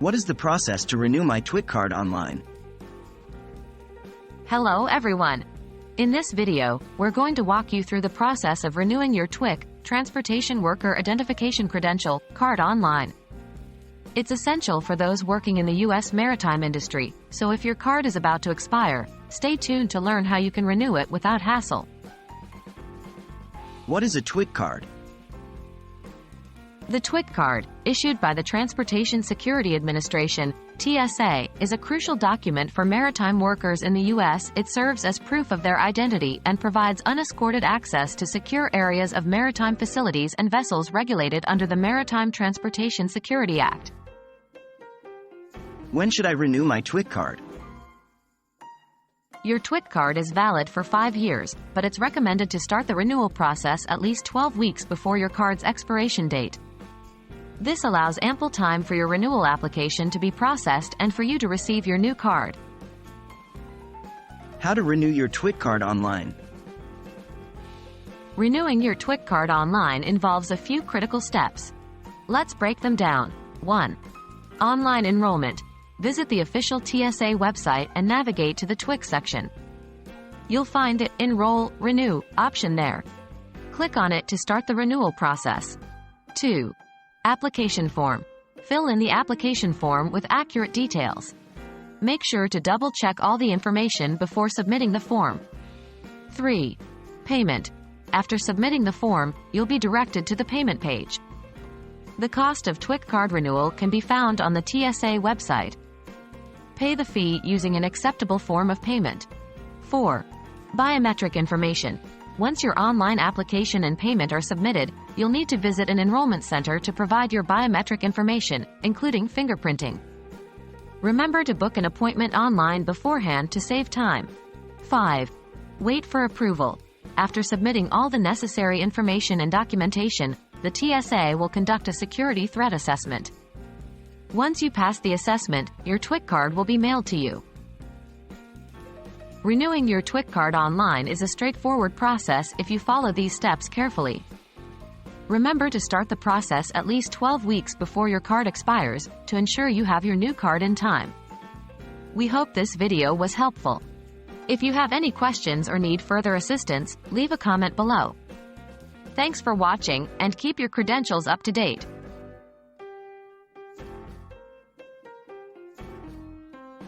What is the process to renew my TWIC card online? Hello everyone! In this video, we're going to walk you through the process of renewing your TWIC, Transportation Worker Identification Credential, card online. It's essential for those working in the U.S. maritime industry, so if your card is about to expire, stay tuned to learn how you can renew it without hassle. What is a TWIC card? The TWIC card, issued by the Transportation Security Administration, TSA, is a crucial document for maritime workers in the U.S. It serves as proof of their identity and provides unescorted access to secure areas of maritime facilities and vessels regulated under the Maritime Transportation Security Act. When should I renew my TWIC card? Your TWIC card is valid for 5 years, but it's recommended to start the renewal process at least 12 weeks before your card's expiration date. This allows ample time for your renewal application to be processed and for you to receive your new card. How to renew your TWIC card online? Renewing your TWIC card online involves a few critical steps. Let's break them down. 1. Online enrollment. Visit the official TSA website and navigate to the TWIC section. You'll find the Enroll, Renew option there. Click on it to start the renewal process. 2. Application form. Fill in the application form with accurate details. Make sure to double-check all the information before submitting the form. 3. Payment. After submitting the form, you'll be directed to the payment page. The cost of TWIC card renewal can be found on the TSA website. Pay the fee using an acceptable form of payment. 4. Biometric information. Once your online application and payment are submitted, you'll need to visit an enrollment center to provide your biometric information, including fingerprinting. Remember to book an appointment online beforehand to save time. 5. Wait for approval. After submitting all the necessary information and documentation, the TSA will conduct a security threat assessment. Once you pass the assessment, your TWIC card will be mailed to you. Renewing your TWIC card online is a straightforward process if you follow these steps carefully. Remember to start the process at least 12 weeks before your card expires to ensure you have your new card in time. We hope this video was helpful. If you have any questions or need further assistance, leave a comment below. Thanks for watching, and keep your credentials up to date.